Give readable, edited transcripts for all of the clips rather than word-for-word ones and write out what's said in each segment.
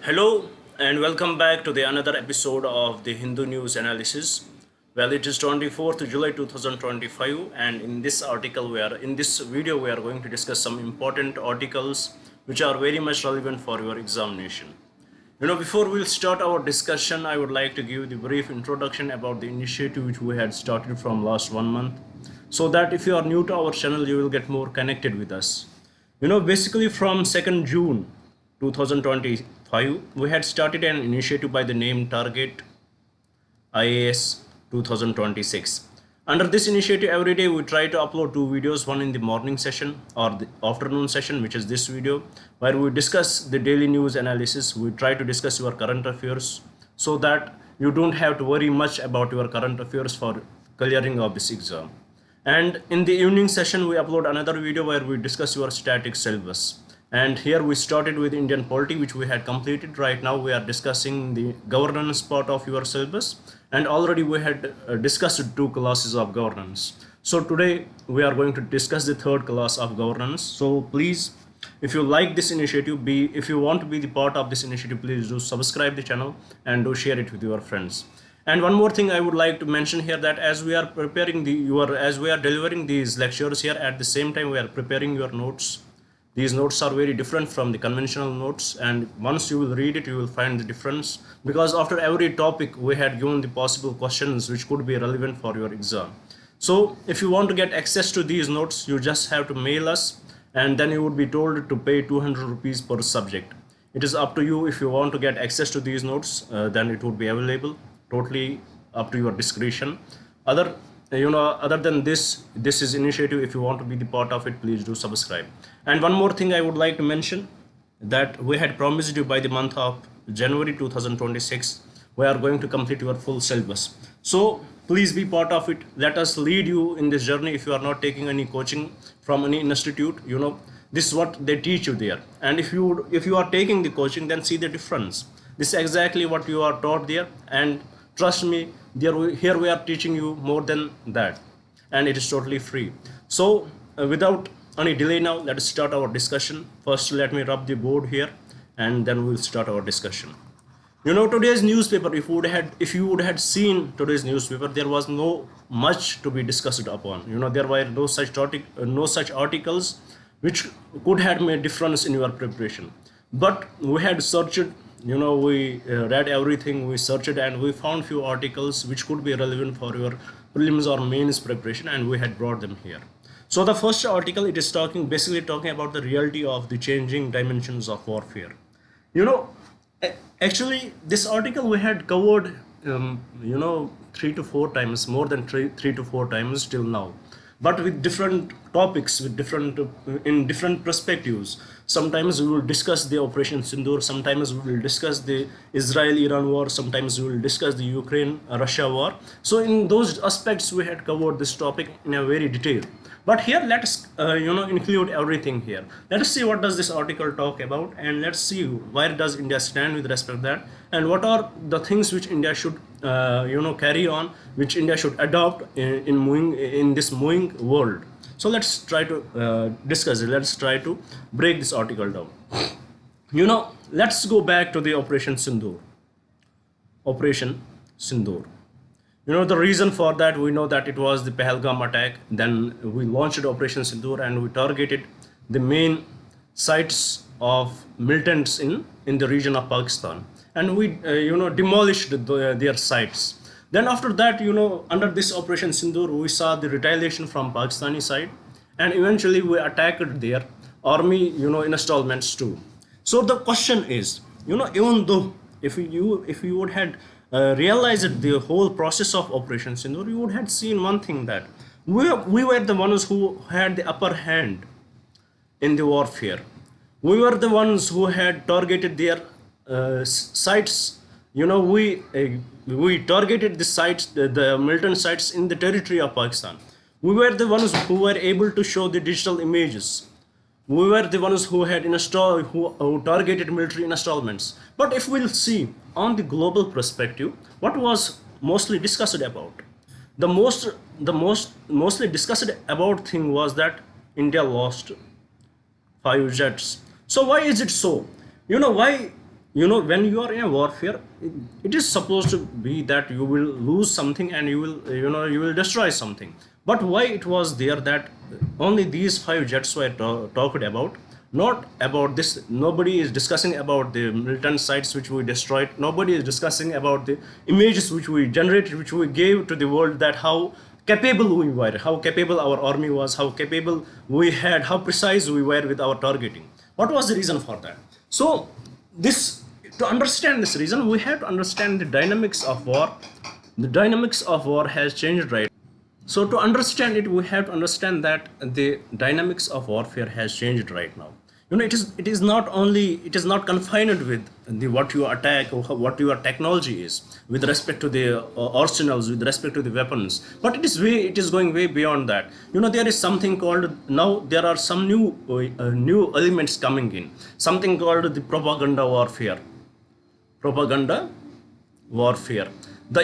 Hello and welcome back to the another episode of the Hindu News Analysis. Well, it is 24th July 2025, and in this video we are going to discuss some important articles which are very much relevant for your examination. Before we'll start our discussion, I would like to give the brief introduction about the initiative which we had started from last 1 month, so that if you are new to our channel, you will get more connected with us. Basically from 2nd June 2025, we had started an initiative by the name Target IAS 2026. Under this initiative, every day we try to upload 2 videos, one in the morning session or the afternoon session, which is this video, where we discuss the daily news analysis. We try to discuss your current affairs so that you don't have to worry much about your current affairs for clearing of this exam. And in the evening session, we upload another video where we discuss your static syllabus. And here we started with Indian polity, which we had completed. Right now we are discussing the governance part of your syllabus, and already we had discussed 2 classes of governance. So today we are going to discuss the 3rd class of governance. So please, if you like this initiative, if you want to be the part of this initiative, please do subscribe the channel and do share it with your friends. And one more thing I would like to mention here, that as we are delivering these lectures here, at the same time we are preparing your notes. These notes are very different from the conventional notes, and once you will read it, you will find the difference, because after every topic we had given the possible questions which could be relevant for your exam. So if you want to get access to these notes, you just have to mail us, and then you would be told to pay 200 rupees per subject. It is up to you. If you want to get access to these notes, then it would be available, totally up to your discretion. Other than this is initiative. If you want to be the part of it, please do subscribe. And one more thing I would like to mention, that we had promised you by the month of January 2026 we are going to complete your full syllabus. So please be part of it. Let us lead you in this journey. If you are not taking any coaching from any institute, this is what they teach you there. And if you are taking the coaching, then see the difference. This is exactly what you are taught there, and trust me, here we are teaching you more than that, and it is totally free. So without any delay, now let us start our discussion. First, let me rub the board here, and then we'll start our discussion. Today's newspaper, if you would had seen today's newspaper, there was no much to be discussed upon. There were no such articles which could have made difference in your preparation. But we had searched, we read everything, we searched, and we found few articles which could be relevant for your prelims or mains preparation, and we had brought them here. So the first article, it is basically talking about the reality of the changing dimensions of warfare. Actually this article we had covered 3 to 4 times, more than three to four times till now, but with different topics, with different perspectives. Sometimes we will discuss the Operation Sindoor, sometimes we will discuss the Israel-Iran war, sometimes we will discuss the Ukraine-Russia war. So in those aspects we had covered this topic in a very detail. But here let us include everything here. Let us see what does this article talk about, and let's see where does India stand with respect to that, and what are the things which India should carry on, which India should adopt in this moving world. So let's try to discuss it. Let's try to break this article down. Let's go back to the Operation Sindoor. Operation Sindoor. The reason for that, we know that it was the Pahalgam attack. Then we launched Operation Sindoor, and we targeted the main sites of militants in the region of Pakistan, and we demolished their sites. Then after that, under this Operation Sindoor, we saw the retaliation from Pakistani side, and eventually we attacked their army installments too. So the question is, even though if you would had realized the whole process of Operation Sindoor, you would have seen one thing, that we were the ones who had the upper hand in the warfare. We were the ones who had targeted their sites. We targeted the sites, the militant sites in the territory of Pakistan. We were the ones who were able to show the digital images. We were the ones who had who targeted military installments. But if we'll see on the global perspective, what was mostly discussed about? The mostly discussed about thing was that India lost 5 jets. So why is it so? Why when you are in a warfare, it is supposed to be that you will lose something and you will destroy something. But why it was there that only these 5 jets were talked about, not about this? Nobody is discussing about the militant sites which we destroyed. Nobody is discussing about the images which we generated, which we gave to the world, that how capable we were, how capable our army was, how capable we had, how precise we were with our targeting. What was the reason for that? So this, to understand this reason, we have to understand the dynamics of war. The dynamics of war has changed, right? So to understand it, we have to understand that the dynamics of warfare has changed right now. It is not only, it is not confined with the what you attack or what your technology is with respect to the arsenals, with respect to the weapons, but it is going way beyond that. There is something called, now there are some new elements coming in, something called the propaganda warfare, the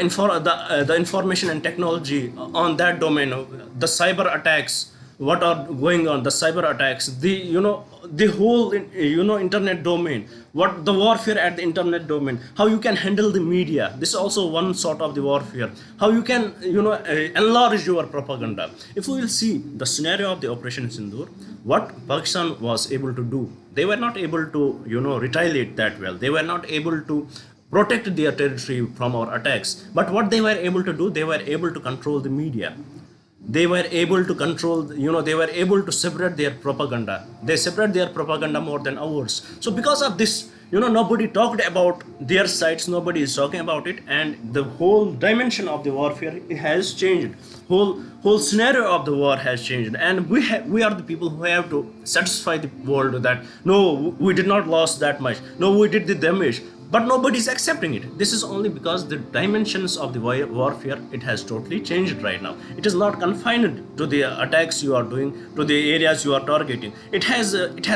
information and technology on that domain, the cyber attacks, what are going on, the cyber attacks, the whole internet domain, what the warfare at the internet domain, how you can handle the media. This is also one sort of the warfare. How you can enlarge your propaganda. If we will see the scenario of the Operation Sindoor, what Pakistan was able to do, they were not able to retaliate that well. They were not able to protect their territory from our attacks. But what they were able to do, they were able to control the media. They were able to control, they were able to separate their propaganda. They separate their propaganda more than ours. So because of this, nobody talked about their sites, nobody is talking about it, and the whole dimension of the warfare has changed. Whole scenario of the war has changed, and we are the people who have to satisfy the world that no, we did not lose that much, no, we did the damage. But nobody is accepting it. This is only because the dimensions of the warfare, it has totally changed right now. It is not confined to the attacks you are doing, to the areas you are targeting. It has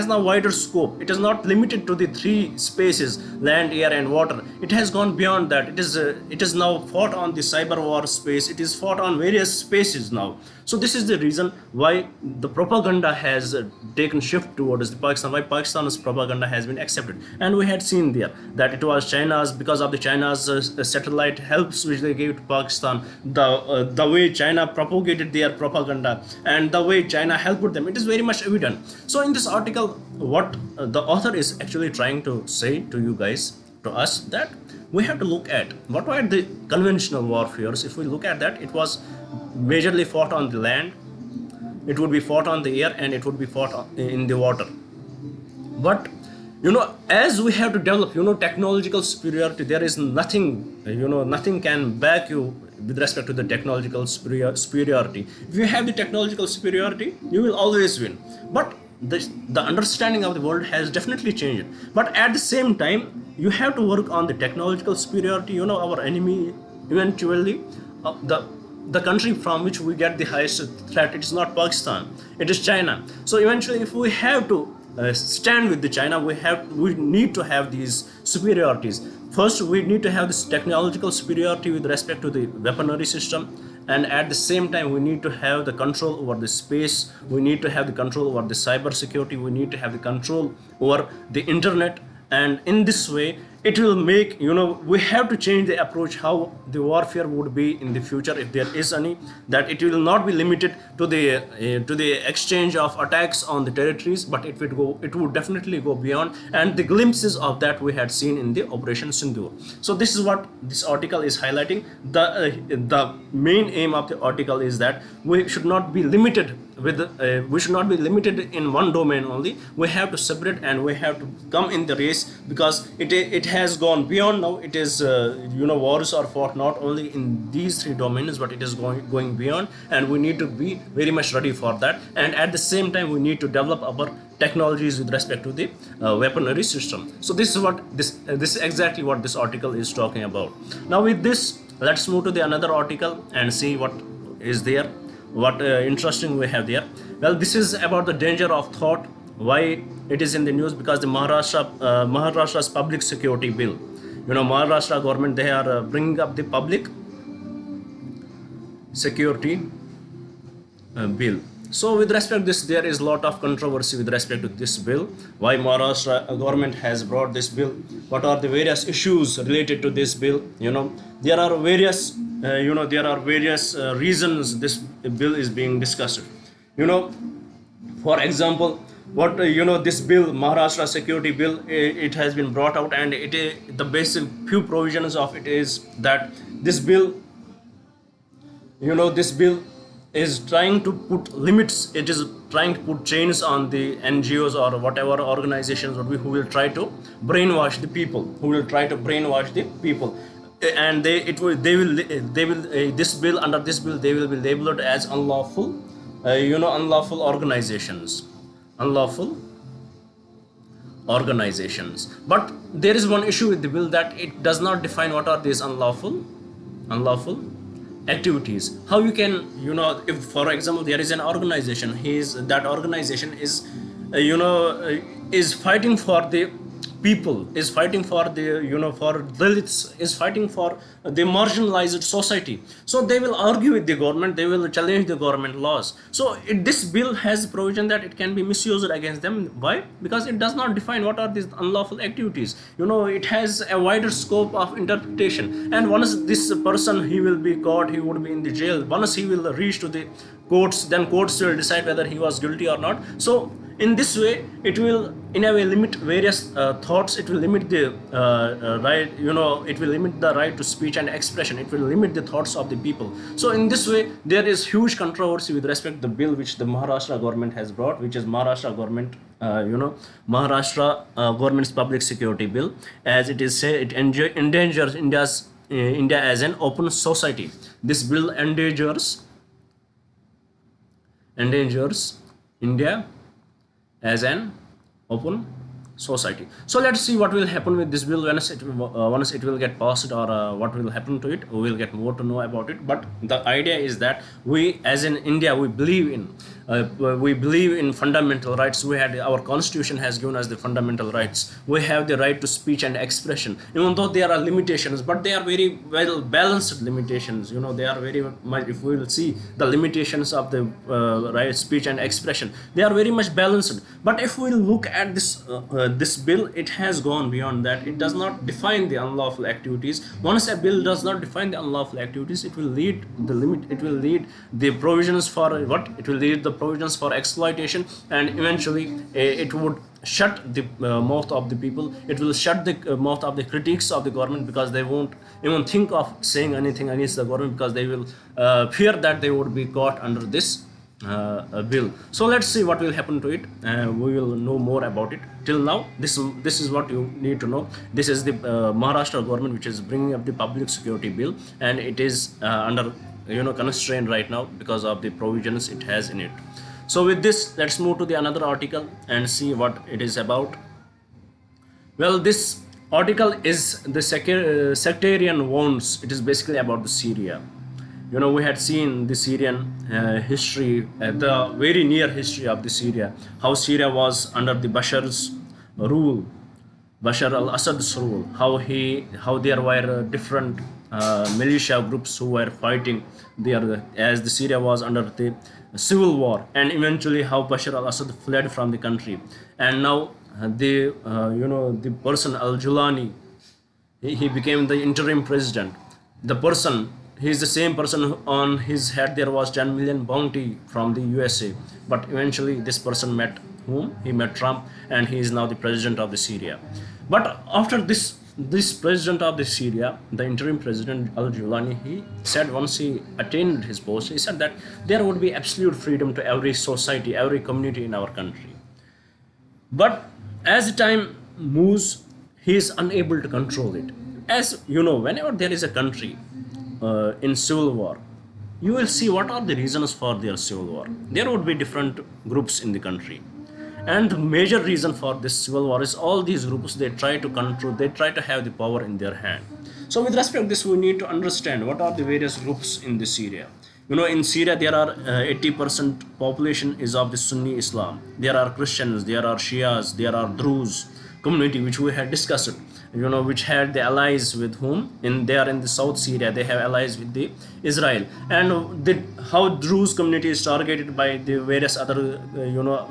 now wider scope. It is not limited to the 3 spaces: land, air, and water. It has gone beyond that. It is now fought on the cyber war space. It is fought on various spaces now. So this is the reason why the propaganda has taken shift towards the Pakistan, why Pakistan's propaganda has been accepted. And we had seen there that it was China's, because of the China's satellite helps which they gave to Pakistan, the way China propagated their propaganda and the way China helped them, it is very much evident. So in this article, what the author is actually trying to say to you guys, to us, that we have to look at what were the conventional warfares. If we look at that, it was majorly fought on the land, it would be fought on the air, and it would be fought in the water. But as we have to develop technological superiority, there is nothing, nothing can back you with respect to the technological superiority. If you have the technological superiority, you will always win. But the understanding of the world has definitely changed. But at the same time, you have to work on the technological superiority. Our enemy eventually, the country from which we get the highest threat, it is not Pakistan, it is China. So eventually, if we have to stand with the China, we need to have these superiorities. First, we need to have this technological superiority with respect to the weaponry system, and at the same time, we need to have the control over the space, we need to have the control over the cyber security, we need to have the control over the internet. And in this way, it will make, we have to change the approach how the warfare would be in the future, if there is any, that it will not be limited to the exchange of attacks on the territories, but it would definitely go beyond. And the glimpses of that we had seen in the Operation Sindoor. So this is what this article is highlighting. The main aim of the article is that we should not be limited in one domain only. We have to separate, and we have to come in the race, because it has gone beyond now. It is wars are fought not only in these 3 domains, but it is going beyond, and we need to be very much ready for that. And at the same time, we need to develop our technologies with respect to the weaponry system. So this is exactly what this article is talking about. Now with this, let's move to the another article and see what is there, what interesting we have there. Well, this is about the danger of thought. Why it is in the news? Because the Maharashtra's public security bill, Maharashtra government, they are bringing up the public security bill. So with respect to this, there is a lot of controversy with respect to this bill. Why Maharashtra government has brought this bill? What are the various issues related to this bill? There are various reasons this bill is being discussed. For example, what this bill, Maharashtra security bill, it has been brought out, and the basic few provisions of it is that this bill is trying to put limits. It is trying to put chains on the NGOs or whatever organizations who will try to brainwash the people, and this bill, under this bill, they will be labeled as unlawful organizations. But there is one issue with the bill, that it does not define what are these unlawful activities. How you can, if for example there is an organization, that organization is is fighting for the people, is fighting for the for Dalits, is fighting for the marginalized society, so they will argue with the government, they will challenge the government laws. So this bill has provision that it can be misused against them. Why? Because it does not define what are these unlawful activities. It has a wider scope of interpretation, and once this person, he will be caught, he would be in the jail. Once he will reach to the courts, then courts will decide whether he was guilty or not. So in this way, it will in a way limit various thoughts. It will limit the right, it will limit the right to speech and expression. It will limit the thoughts of the people. So in this way, there is huge controversy with respect to the bill which the Maharashtra government has brought, which is Maharashtra government, Maharashtra government's public security bill. As it is said, it endangers India as an open society. This bill endangers India as an open society. So let's see what will happen with this bill once it will get passed, or what will happen to it. We will get more to know about it. But the idea is that we, as in India, we believe in fundamental rights. Our constitution has given us the fundamental rights. We have the right to speech and expression, even though there are limitations, but they are very well balanced limitations. They are very much, if we will see the limitations of the right speech and expression, they are very much balanced. But if we look at this bill, it has gone beyond that. It does not define the unlawful activities. Once a bill does not define the unlawful activities, it will lead the provisions for what? It will lead the provisions for exploitation, and eventually it would shut the mouth of the people. It will shut the mouth of the critics of the government, because they won't even think of saying anything against the government, because they will fear that they would be caught under this bill. So let's see what will happen to it. We will know more about it. Till now, this is what you need to know. This is the Maharashtra government which is bringing up the public security bill, and it is under constraint right now because of the provisions it has in it. So with this, let's move to the another article and see what it is about. Well, this article is the sectarian wounds. It is basically about the Syria. We had seen the Syrian history, the very near history of the Syria, how Syria was under the Bashar's rule, Bashar al-Assad's rule, how there were different militia groups who were fighting there, as the Syria was under the civil war, and eventually how Bashar al-Assad fled from the country. And now the person al-Julani, he became the interim president. He is the same person on his head there was 10 million bounty from the USA. But eventually this person met whom? He met Trump, and he is now the president of the Syria. But after this president of the Syria, the interim president al-Julani, he said once he attained his post, he said that there would be absolute freedom to every society, every community in our country. But as the time moves, he is unable to control it. As you know, whenever there is a country in civil war, you will see what are the reasons for their civil war. There would be different groups in the country, and the major reason for this civil war is all these groups, they try to control, they try to have the power in their hand. So with respect to this, we need to understand what are the various groups in the Syria. In Syria there are 80% population is of the Sunni Islam. There are Christians, there are Shias, there are Druze community, which we had discussed. which had the allies with whom they are in the South Syria. They have allies with the Israel, and how Druze community is targeted by the various other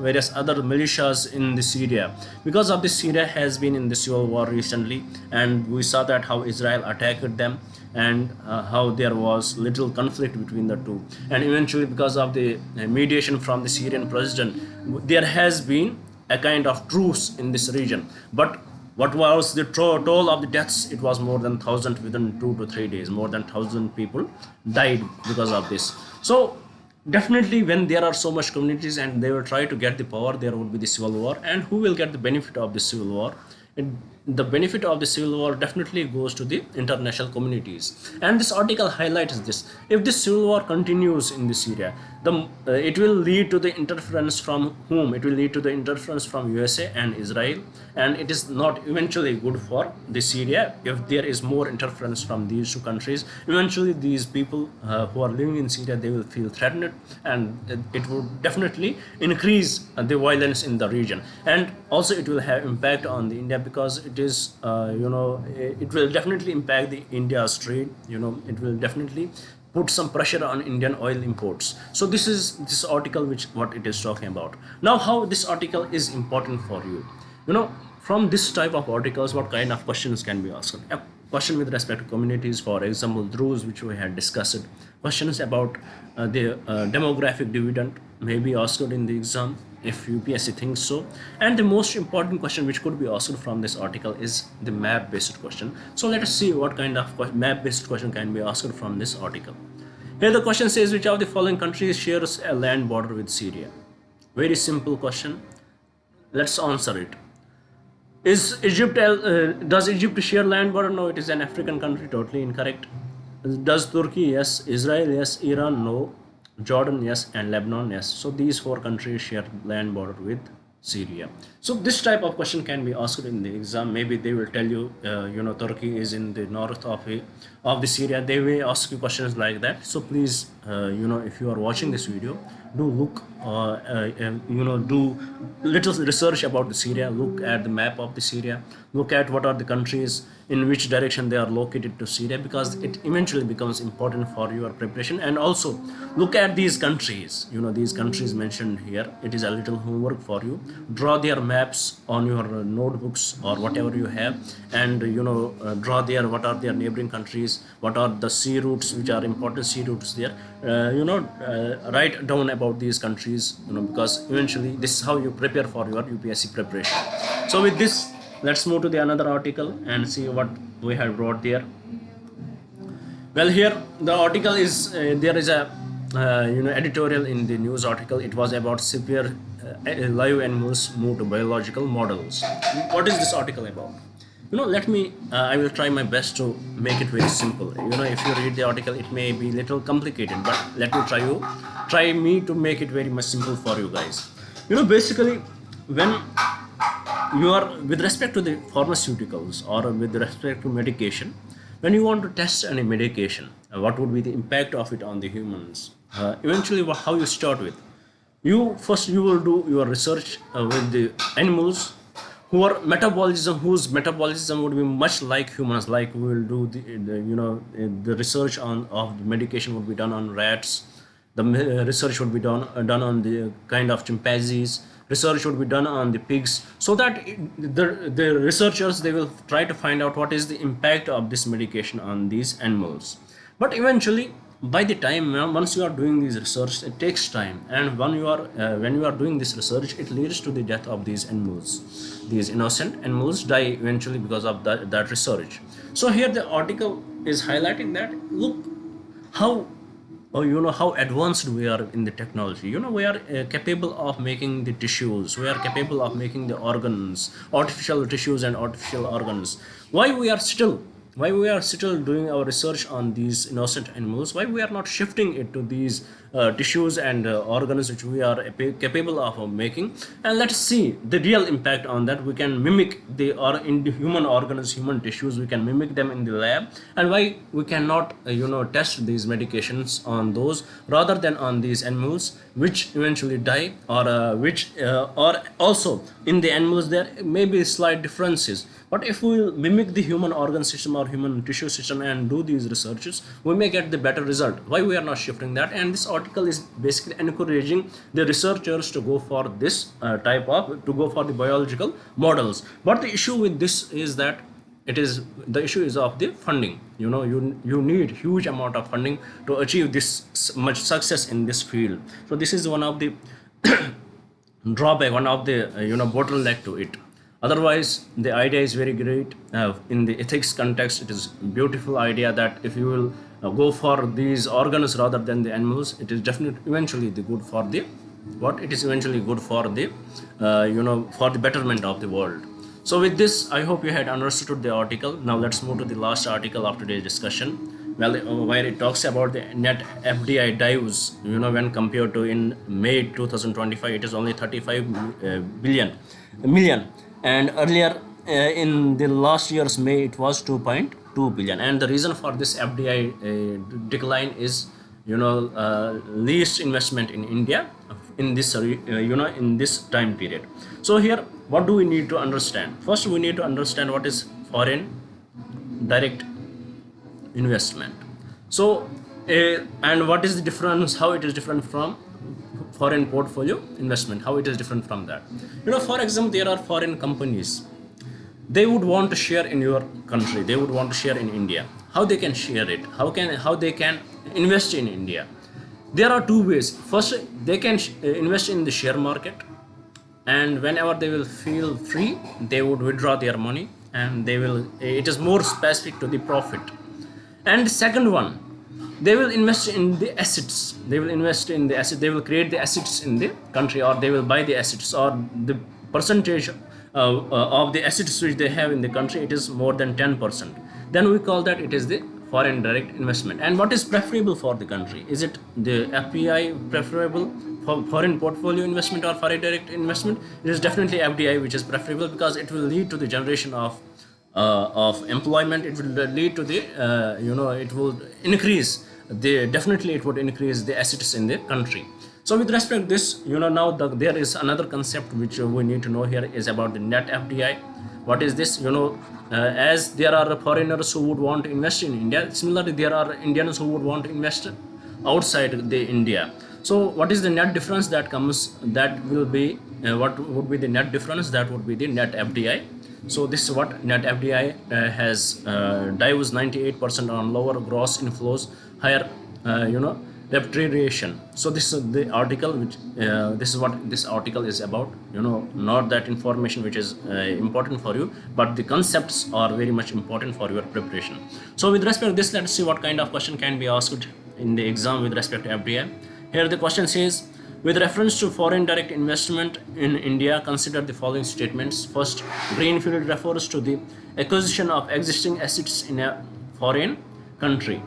various other militias in the Syria. Because of this, Syria has been in the civil war recently, and we saw that how Israel attacked them, and how there was little conflict between the two, and eventually because of the mediation from the Syrian president, there has been a kind of truce in this region. But what was the toll of the deaths? It was more than 1,000 within 2 to 3 days. More than 1,000 people died because of this. So definitely, when there are so much communities and they will try to get the power, there would be the civil war. And who will get the benefit of the civil war? The benefit of the civil war definitely goes to the international communities. And this article highlights this. If this civil war continues in this area, it will lead to the interference from whom? It will lead to the interference from USA and Israel, and it is not eventually good for the Syria. If there is more interference from these two countries, eventually these people who are living in Syria, they will feel threatened, and it would definitely increase the violence in the region. And also it will have impact on the India, because it is it will definitely impact the India's trade. It will definitely put some pressure on Indian oil imports. So this is this article what it is talking about. Now, how this article is important for you? From this type of articles, what kind of questions can be asked? A question with respect to communities, for example, Druze, which we had discussed. Questions about the demographic dividend may be asked in the exam, if UPSC thinks so. And the most important question which could be asked from this article is the map based question. So let us see what kind of map based question can be asked from this article. Here the question says, which of the following countries shares a land border with Syria? Very simple question. Let's answer it. Does Egypt share land border? No, it is an African country. Totally incorrect. Does Turkey? Yes. Israel? Yes. Iran? No. Jordan? Yes. And Lebanon? Yes. So these 4 countries share land border with Syria. So this type of question can be asked in the exam. Maybe they will tell you, Turkey is in the north of the Syria. They may ask you questions like that. So please, if you are watching this video, do look, do little research about the Syria. Look at the map of the Syria. Look at what are the countries, in which direction they are located to Syria, because it eventually becomes important for your preparation. And also look at these countries, these countries mentioned here. It is a little homework for you. Draw their maps on your notebooks or whatever you have, and draw there what are their neighboring countries, what are the sea routes, which are important sea routes there. Write down about these countries, because eventually this is how you prepare for your UPSC preparation. So with this, let's move to the another article and see what we have brought there. Well, here the article is there is a editorial in the news article. It was about severe live animals move to biological models. What is this article about? Let me I will try my best to make it very simple. If you read the article, it may be little complicated, but let me try me to make it very much simple for you guys. Basically, when you are with respect to the pharmaceuticals or with respect to medication, when you want to test any medication, what would be the impact of it on the humans? Eventually, how you start with, you will do your research with the animals whose metabolism would be much like humans. Like we will do the research of the medication would be done on rats. The research would be done on the kind of chimpanzees. Research would be done on the pigs, so that the researchers, they will try to find out what is the impact of this medication on these animals. But eventually, by the time once you are doing this research, it takes time, and when you are doing this research, it leads to the death of these animals. These innocent animals die eventually because of that research. So here the article is highlighting that, look how how advanced we are in the technology. We are capable of making the tissues. We are capable of making the organs, artificial tissues and artificial organs. Why we are still doing our research on these innocent animals? Why we are not shifting it to these tissues and organs which we are capable of making? And let's see the real impact on that. We can mimic in the human organs, human tissues, we can mimic them in the lab. And why we cannot test these medications on those rather than on these animals which eventually die, or or also in the animals there may be slight differences, But if we mimic the human organ system or human tissue system and do these researches, we may get the better result. Why we are not shifting that? And this article is basically encouraging the researchers to go for this to go for the biological models. But the issue with this is that the issue is of the funding. You need huge amount of funding to achieve this much success in this field. So this is one of the drawback, one of the bottleneck to it. Otherwise the idea is very great. In the ethics context, it is beautiful idea that if you will go for these organs rather than the animals, it is definitely eventually the good for the it is eventually good for the for the betterment of the world. So with this, I hope you had understood the article. Now let's move to the last article of today's discussion. Well, where it talks about the net FDI dives, when compared to in May 2025, it is only 35 million. And earlier in the last year's May, it was 2.2 billion. And the reason for this FDI decline is, least investment in India in this, in this time period. So here, what do we need to understand? First, we need to understand what is foreign direct investment. So, and what is the difference, how it is different from foreign portfolio investment, how it is different from that. For example, there are foreign companies. They would want to share in your country. They would want to share in India. How they can share it? How they can invest in India? There are two ways. First, they can invest in the share market, and whenever they will feel free, they would withdraw their money, and it is more specific to the profit. And second one, they will invest in the assets. They will create the assets in the country, or they will buy the assets, or the percentage of the assets which they have in the country, it is more than 10%. Then we call that it is the foreign direct investment. And what is preferable for the country? Is it the FPI preferable for foreign portfolio investment or foreign direct investment? It is definitely FDI which is preferable, because it will lead to the generation of employment. It will lead to the it will increase it would increase the assets in the country. So with respect to this, now there is another concept which we need to know here, is about the net FDI. What is this? As there are foreigners who would want to invest in India, similarly there are Indians who would want to invest outside the India. So what is the net difference that comes? That will be what would be the net difference? That would be the net FDI. So this is what net FDI has dives 98% on lower gross inflows, higher repatriation. So this is the article which this is what this article is about. Not that information which is important for you, but the concepts are very much important for your preparation. So with respect to this, let's see what kind of question can be asked in the exam with respect to FDI. Here the question says, with reference to foreign direct investment in India, consider the following statements. First, greenfield refers to the acquisition of existing assets in a foreign country.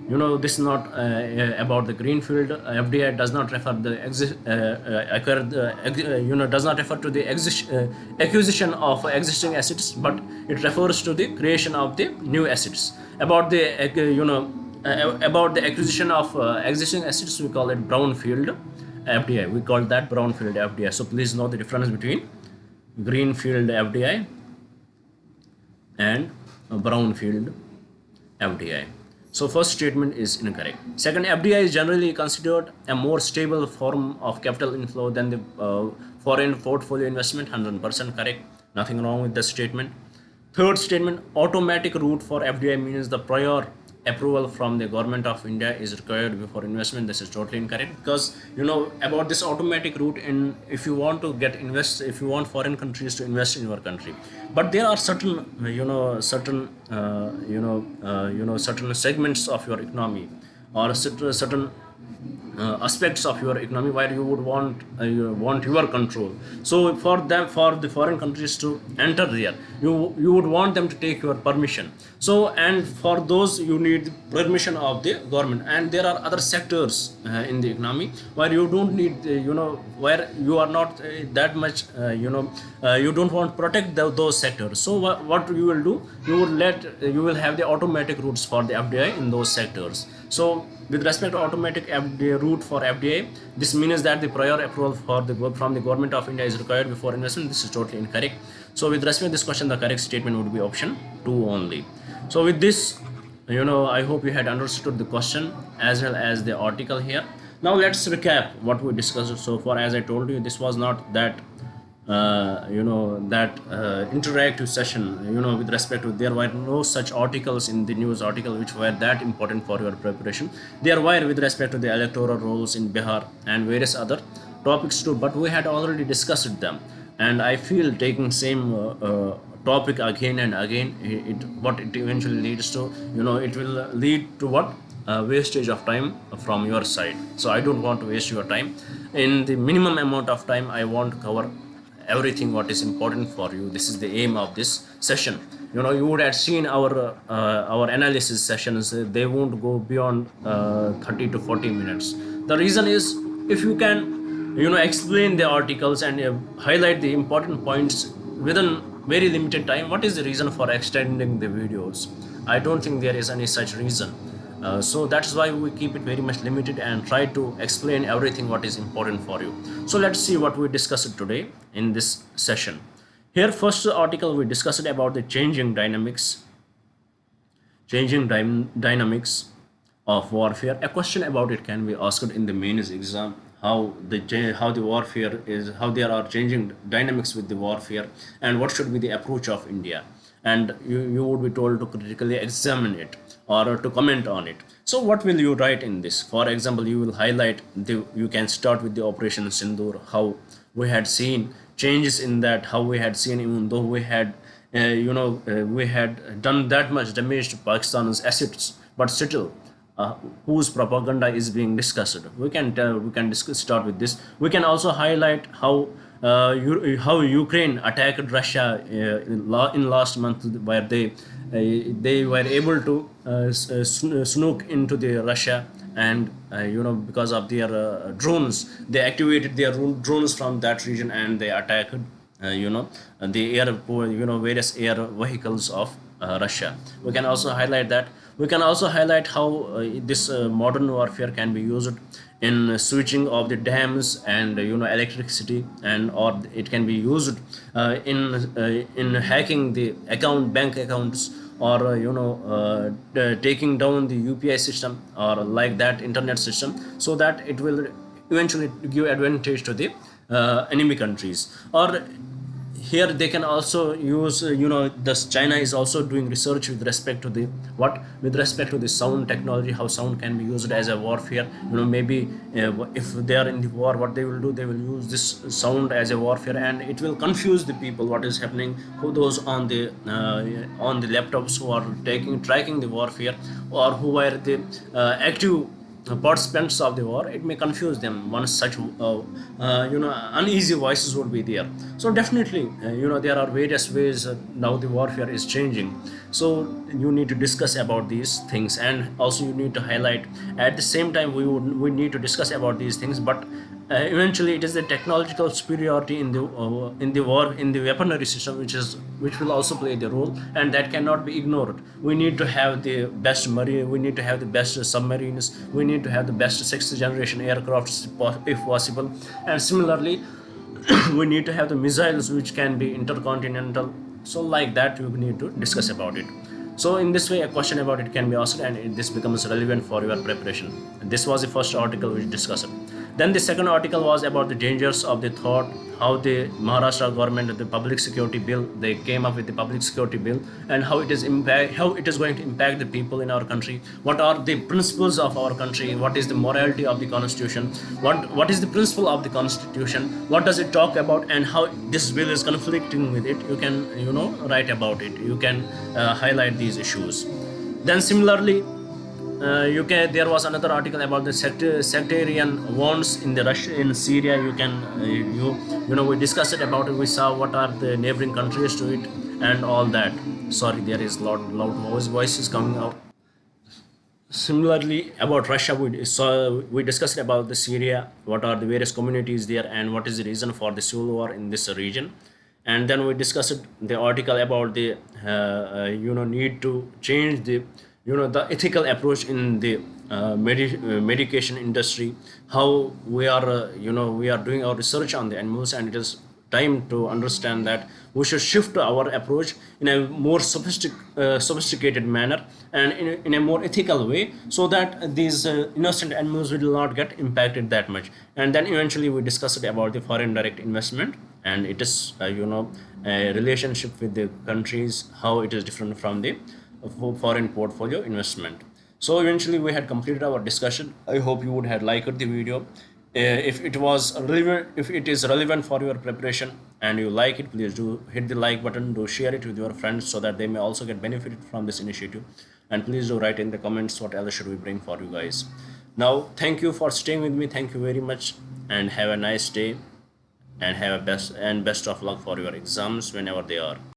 This is not about the greenfield. FDI does not refer does not refer to the acquisition of existing assets, but it refers to the creation of the new assets. About the acquisition of existing assets, we call it brownfield FDI. We call that brownfield FDI. So please know the difference between greenfield FDI and brownfield FDI. So first statement is incorrect. Second, FDI is generally considered a more stable form of capital inflow than the foreign portfolio investment. 100% correct. Nothing wrong with the statement. Third statement, automatic route for FDI means the prior approval from the government of India is required before investment. This is totally incorrect, because about this automatic route, and if you want to if you want foreign countries to invest in your country, but there are certain certain segments of your economy, or certain aspects of your economy where you would want your control. So for the foreign countries to enter there, you would want them to take your permission. So, and for those you need permission of the government. And there are other sectors in the economy where you don't need where you are not that much you don't want to protect those sectors. So what you will do, you will have the automatic routes for the FDI in those sectors. So with respect to automatic FDI route for FDI, this means that the prior approval from the government of India is required before investment. This is totally incorrect. So with respect to this question, the correct statement would be option 2 only. So with this, I hope you had understood the question as well as the article here. Now let's recap what we discussed so far. As I told you, this was not that interactive session. With respect to, there were no such articles in the news article which were that important for your preparation. There were with respect to the electoral rolls in Bihar and various other topics too, but we had already discussed them, and I feel taking same topic again and again, what it eventually leads to, it will lead to what wastage of time from your side. So I don't want to waste your time. In the minimum amount of time, I want to cover everything what is important for you. This is the aim of this session. You would have seen our analysis sessions. They won't go beyond 30 to 40 minutes. The reason is, if you can explain the articles and highlight the important points within very limited time, what is the reason for extending the videos? I don't think there is any such reason. So that's why we keep it very much limited and try to explain everything what is important for you. So let's see what we discussed today in this session. Here, first article we discussed about the changing dynamics of warfare. A question about it can be asked in the mains exam. How the warfare is, how there are changing dynamics with the warfare, and what should be the approach of India. And you would be told to critically examine it or to comment on it. So what will you write in this? For example, you will highlight you can start with the Operation Sindoor, how we had seen changes in that, how we had seen, even though we had we had done that much damage to Pakistan's assets, but still whose propaganda is being discussed. We can start with this. We can also highlight how Ukraine attacked Russia in last month, where they were able to snook into the Russia, and because of their drones, they activated their drones from that region, and they attacked the air, various air vehicles of Russia. We can also highlight that. We can also highlight how this modern warfare can be used in switching of the dams and electricity, and or it can be used in hacking the bank accounts, or taking down the UPI system, or like that internet system, so that it will eventually give advantage to the enemy countries. Or here they can also use, this China is also doing research with respect to the sound technology, how sound can be used as a warfare. Maybe if they are in the war, what they will do, they will use this sound as a warfare, and it will confuse the people what is happening, who those on the laptops who are tracking the warfare, or who are the active participants of the war. It may confuse them once such uneasy voices would be there. So definitely there are various ways now the warfare is changing. So you need to discuss about these things, and also you need to highlight at the same time. We need to discuss about these things, but eventually it is the technological superiority in the weaponry system which will also play the role, and that cannot be ignored. We need to have the best marine, we need to have the best submarines, we need to have the best sixth generation aircrafts if possible, and similarly we need to have the missiles which can be intercontinental. So like that you need to discuss about it. So in this way a question about it can be asked, and this becomes relevant for your preparation. This was the first article which discussed. Then the second article was about the dangers of the thought, how the Maharashtra government, the public security bill, they came up with the public security bill, and how it is going to impact the people in our country. What are the principles of our country? What is the morality of the constitution? What is the principle of the constitution? What does it talk about, and how this bill is conflicting with it? You can write about it. You can highlight these issues. Then similarly, there was another article about the sectarian wars in in Syria. You can we discussed it about it. We saw what are the neighboring countries to it and all that. Sorry, there is loud voices coming out. Similarly, about Russia, we discussed about the Syria, what are the various communities there, and what is the reason for the civil war in this region. and then we discussed the article about the need to change the the ethical approach in the medication industry, how we are we are doing our research on the animals, and it is time to understand that we should shift our approach in a more sophisticated manner and in a more ethical way, so that these innocent animals will not get impacted that much. And then eventually we discussed about the foreign direct investment, and it is a relationship with the countries, how it is different from the foreign portfolio investment. So eventually we had completed our discussion. I hope you would have liked the video. If it was relevant, if it is relevant for your preparation and you like it, please do hit the like button, do share it with your friends so that they may also get benefited from this initiative, and please do write in the comments what else should we bring for you guys. Now thank you for staying with me, thank you very much, and have a nice day, and have a best of luck for your exams whenever they are.